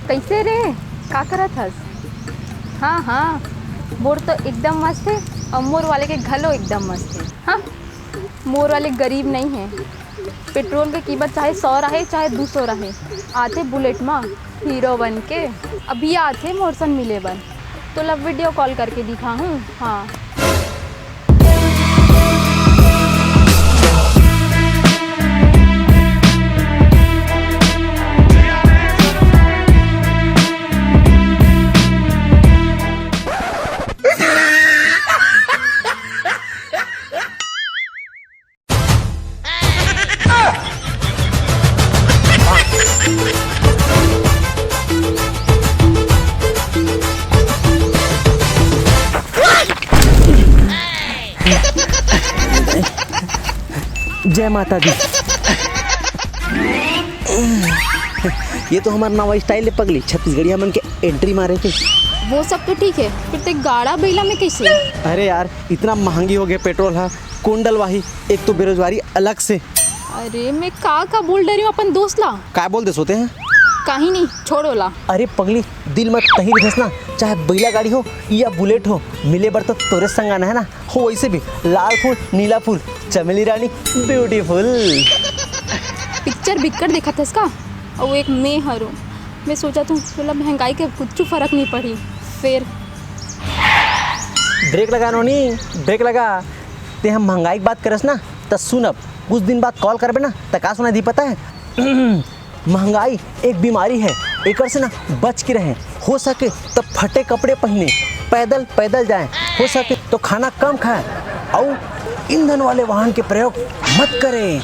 कैसे रे, का करत हस? हाँ हाँ, मोर तो एकदम मस्त है और मोर वाले के घलो एकदम मस्त है। हाँ, मोर वाले गरीब नहीं है। पेट्रोल की कीमत चाहे 100 रहे चाहे 200 रहे, आते बुलेट में हीरो बन के। अभी आते मोर संग मिले बन तो लब वीडियो कॉल करके दिखा हूँ। हाँ जय माता दी। ये तो हमारा नवा स्टाइल है पगली, छत्तीसगढ़िया मन के एंट्री मारे थे। वो सब तो ठीक है, फिर ते गाड़ा बैला में कैसे? अरे यार इतना महंगी हो गया पेट्रोल है, कौन डलवाही, एक तो बेरोजगारी अलग से। अरे मैं का बोल रही हूँ अपन दोस्त ला। क्या बोल दे सोते हैं? कहीं नहीं, छोड़ो ला। अरे पगली दिल मत कहीं भी धसना, चाहे बैला गाड़ी हो या बुलेट हो, मिले बर तो तोरे संग आना है ना। हो वैसे भी लाल फूल नीला फूल चमेली रानी ब्यूटीफुल। पिक्चर बिककर देखा था इसका, और वो एक मैं हरू। मैं सोचा तुम मतलब महंगाई के कुछ फर्क नहीं पड़ी। फिर ब्रेक लगा नोनी, ब्रेक लगा। ते हम महंगाई की बात करस ना तो सुनब, कुछ दिन बाद कॉल करबे ना तो का सुना दी पता है? महंगाई एक बीमारी है, एक से ना बच के रहें। हो सके तो फटे कपड़े पहने, पैदल पैदल जाएं, हो सके तो खाना कम खाएं और ईंधन वाले वाहन के प्रयोग मत करें।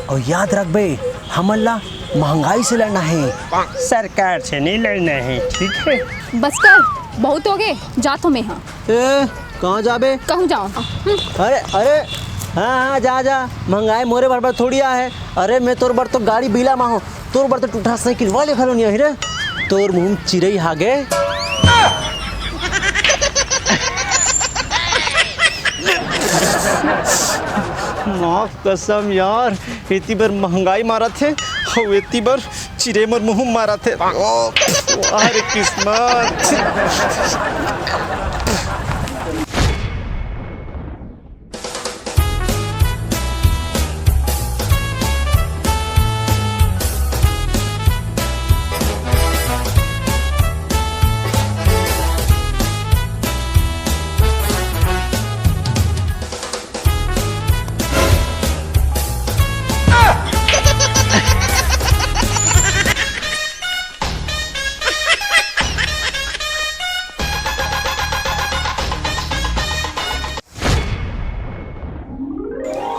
और याद रख बे, हमला महंगाई से लड़ना है, सरकार से नहीं लड़ना है, ठीक है? बस कर, बहुत हो गए, जा तो मैं। हाँ कहाँ जाबे? कहूँ जाओ? अरे अरे हाँ जा जा, महंगाई मोरे बरबर थोड़ी आ है। अरे मैं तोर बर तो गाड़ी बीला माहो, तोर बर तो टूटा साइकिल वाले खलो नहीं है रे। तोर मुंह चिरई हागे। माफ कसम यार, इतनी बार महंगाई मारा थे और इतनी बार चिरे मर मुंह मारा थे। अरे किस्मत।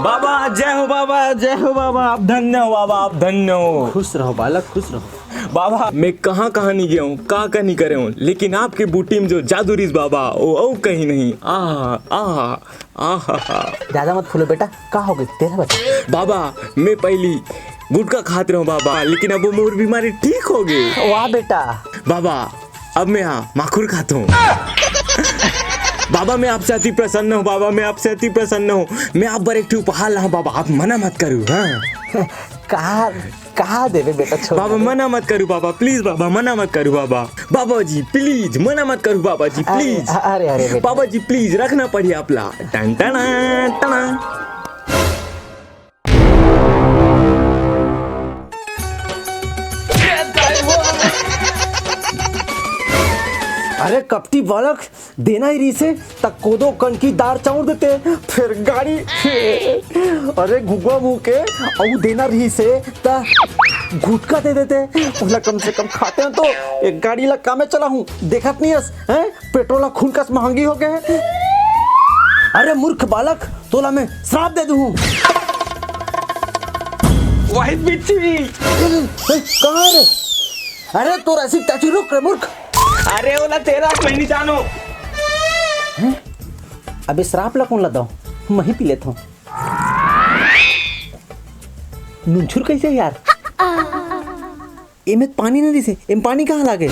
बाबा जय हो, बाबा जय हो, बाबा आप धन्य हो, बाबा आप धन्य हो। खुश रहो बालक, खुश रहो। बाबा मैं कहाँ कहाँ नहीं गया हूँ, कहाँ नहीं करे हूँ, लेकिन आपके बूटी में जो जादूरीज बाबा वो कहीं नहीं। ज्यादा मत फूलो बेटा, का हो गई तेरा बच्चा? बाबा मैं पहली गुटखा खाते रहा बाबा, लेकिन अब वो मोर बीमारी ठीक हो गई। वाह बेटा। बाबा अब मैं यहाँ माखुर खाता हूँ। बाबा मैं आपसे अति प्रसन्न हूँ, बाबा मैं आपसे अति प्रसन्न हूँ। मैं आप बर एक उपहार ला हूँ बाबा, आप मना मत करो। हाँ कहा देवे बेटा, छोड़ बाबा मना मत करो बाबा, प्लीज बाबा मना मत करो बाबा। बाबा जी प्लीज मना मत करो बाबा जी, प्लीज। अरे बाबा जी प्लीज रखना पड़ी आपला। टन टना टना। अरे कपटी बालक, देना ही रीसे तक कोदो कन की दार चाउर देते, फिर गाड़ी। अरे घुगवा मुँह के और देना रही से तक गुटका दे देते, बोला कम से कम खाते हैं तो एक गाड़ी ला कामे चला हूँ, देखत नहीं है पेट्रोल खून कस महंगी हो गए। अरे मूर्ख बालक, तोला मैं श्राप दे दूँ। वाहिद बिच्छी कहाँ रे? अरे तो ऐसी टची रुक रे मूर्ख। अरे ओला तेरा मैं नहीं जानो। अबे श्राप ला कौन ला दो, मैं ही पी लेता हूँ। नुनछुर कैसे यार? एमे पानी नहीं दिसे, एम पानी कहाँ लागे?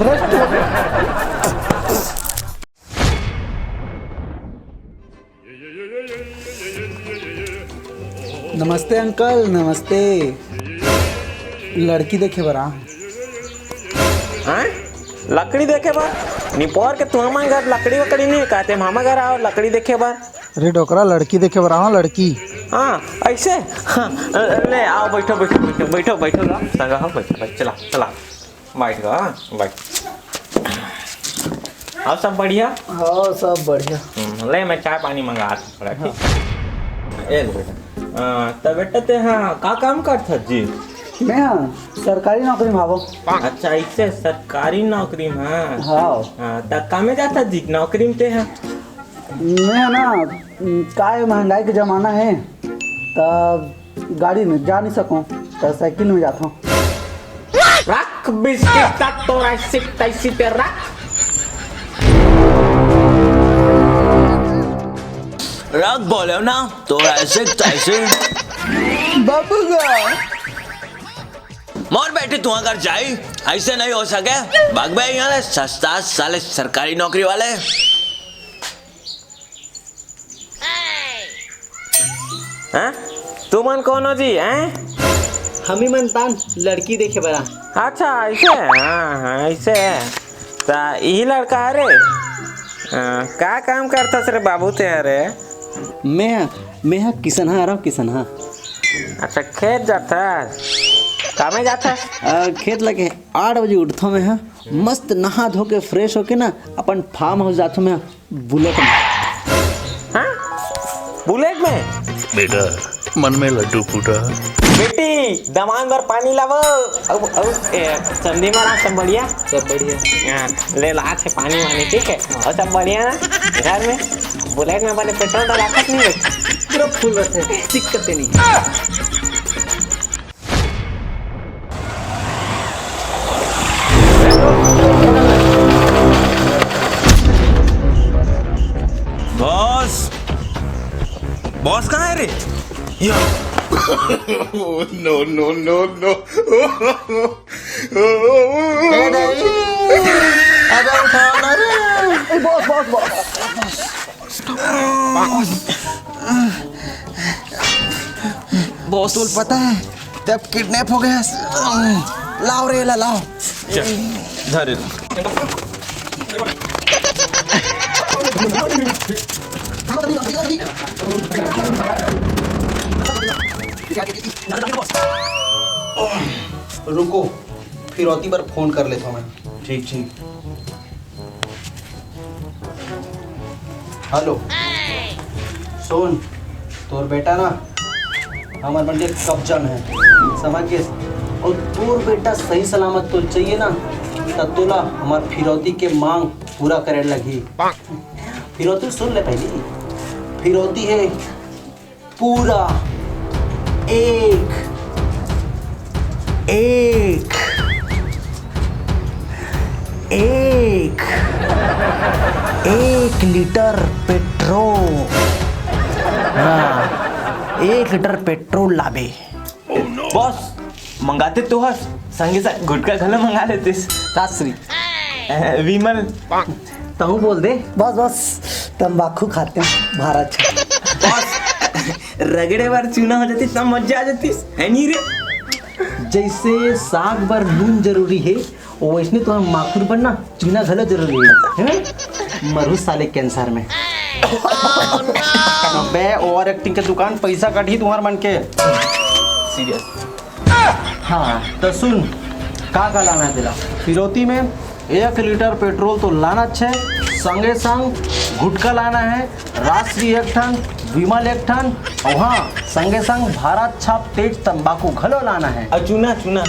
भ्रष्ट हो गए। नमस्ते अंकल, नमस्ते। लड़की देखे बरा। हाँ लकड़ी देखे बार निपोर के तू हमारे घर लकड़ी वकड़ी नहीं कहते मामा घर आओ लकड़ी देखे बार। अरे डोकरा, लड़की देखे बरा। हाँ, लड़की। हाँ ऐसे हाँ, ले आओ बैठो बैठो बैठो बैठो बैठो ला संग हाँ बैठो बैठ चला चला बैठ गो हाँ बैठ। और सब बढ़िया। हाँ, सब बढ़िया। ले मैं चाय पानी मंगा थोड़ा ठीक। ए लो बेटा तब बेटा ते हाँ का काम करता जी। मैं हाँ सरकारी नौकरी में आवो। अच्छा इससे सरकारी नौकरी में हाँ हाँ, तब कामे जाता जी नौकरी में ते हाँ। मैं ना काय महंगाई के जमाना है, तब गाड़ी में जा नहीं सकूं तो साइकिल में जाता हूँ। रख बिस्किट तक तो ऐसे तैसी पे रख रख बोले ना तो ऐसे तैसे बाबू का मोर बेटे तू अगर जाई ऐसे नहीं हो सके भाग भाई यहाँ सस्ता साले सरकारी नौकरी वाले। हैं तू मन कौन हो जी हैं। हम ही मनतान लड़की देखे बरा। अच्छा ऐसे हाँ हाँ ऐसे ता यही लड़का है रे। क्या काम करता सर बाबू ते अरे। मैं किसन हाँ आ रहा हूँ किसन हाँ। अच्छा खेत जाता कामे जाता खेत लगे 8 बजे उठता मैं हाँ, मस्त नहा धो के फ्रेश होके ना अपन फार्म हाउस जाता मैं बुलेट में। हाँ बुलेट में बेटा मन में लड्डू फूटा। बेटी दमान भर पानी लावो अब संधि में सब बढ़िया। सब बढ़िया। हाँ, ले ला है पानी वानी ठीक है और सब बढ़िया ना घर में। बुलेट में बने पेट्रोल तो लागत नहीं है पूरा फुल रहते हैं, दिक्कत नहीं। बॉस बॉस कहाँ है रे। या नो नो नो नो। अबे उठाओ ना रे। Boss boss boss. बॉस तुल पता है तब किडनैप हो गया। लाओ रे लाओ धर रुको, फिरौती पर फोन कर लेता हूँ मैं। ठीक ठीक। हेलो सुन, तोर बेटा ना हमारे बंदे कब्जा में है, समझ गए। और तोर बेटा सही सलामत तो चाहिए ना, तब तोला हमार फिरौती के मांग पूरा करे लगी। फिरौती सुन ले पहली। फिरौती है पूरा 1 लीटर पेट्रोल। हाँ 1 लीटर पेट्रोल लाबे। बॉस मंगाते तो हस संगे साथ गुटका गला मंगा लेते काश्री विमल तहु बोल दे। बस बस, तंबाकू खाते हैं भारत छा। बॉस रगड़े बार चूना हो जाती तब मजा आ जाती है नहीं रे। जैसे साग बर नून जरूरी है वैसने तो हम माखुर बनना चूना घलो जरूरी है। मरु साले कैंसर में। बे ओवर एक्टिंग के दुकान पैसा काटी तुम्हारे मन के। सीरियस हाँ तो सुन, का लाना है तेरा फिरौती में। 1 लीटर पेट्रोल तो लाना है, संगे संग गुटखा लाना है, राष्ट्रीय 1 टन, विमल 1 टन, और हाँ संगे संग भारत छाप तेज तंबाकू घलो लाना है। और चूना चूना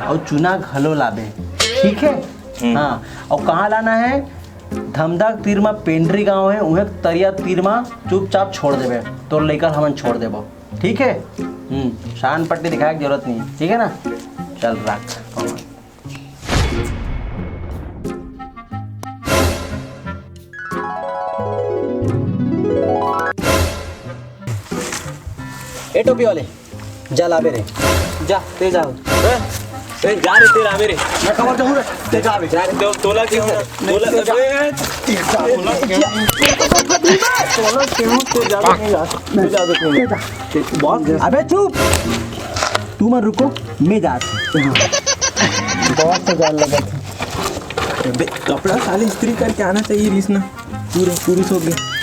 और चूना घलो लाबे, ठीक है। हाँ और कहाँ लाना है, धमदाक तीरमा पेंड्री गांव है, उहे तरिया तीरमा चुपचाप छोड़ देवे तो लेकर हमन छोड़ देबो, ठीक है। शान पट्टी दिखाए की जरूरत नहीं, ठीक है ना। चल रख। ए टोपी वाले जा लाबे रे, जा ते जाओ। जा रे तेरा मेरे मैं कमर जाऊँ रे ते जा बे तोला क्यों तोला बॉस अबे चुप तू मत रुको मैं जाता हूँ बहुत तो जान लगा था बे कपड़ा साले इस्त्री करके आना चाहिए रीस ना पूरे पुरुष हो गया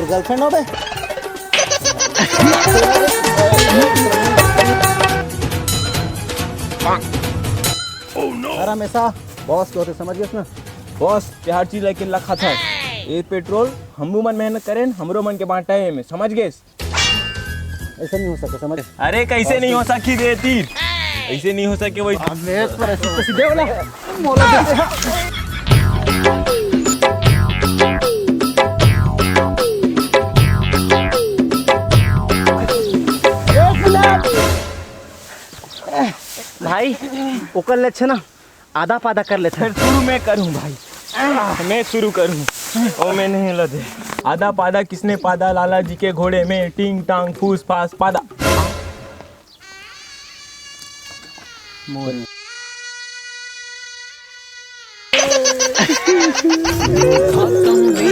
गर्लफ्रेंड हो बे हर हमेशा बॉस को होते समझ गए ना बॉस ते हर चीज लेकिन रखा था ये पेट्रोल हमू मन मेहनत करें हमरो मन के बांटा है में समझ गए ऐसा नहीं हो सकता समझ अरे कैसे नहीं हो सकी रे तीर ऐसे नहीं हो सके वही पर ऐसे सीधे वाला मोला देते भाई ओकर ले छे ना आधा पादा कर लेते फिर शुरू मैं करूं भाई मैं शुरू करूं ओ मैं नहीं लदे आधा पादा किसने पादा लाला जी के घोड़े में टिंग टांग फूस फास पादा खत्म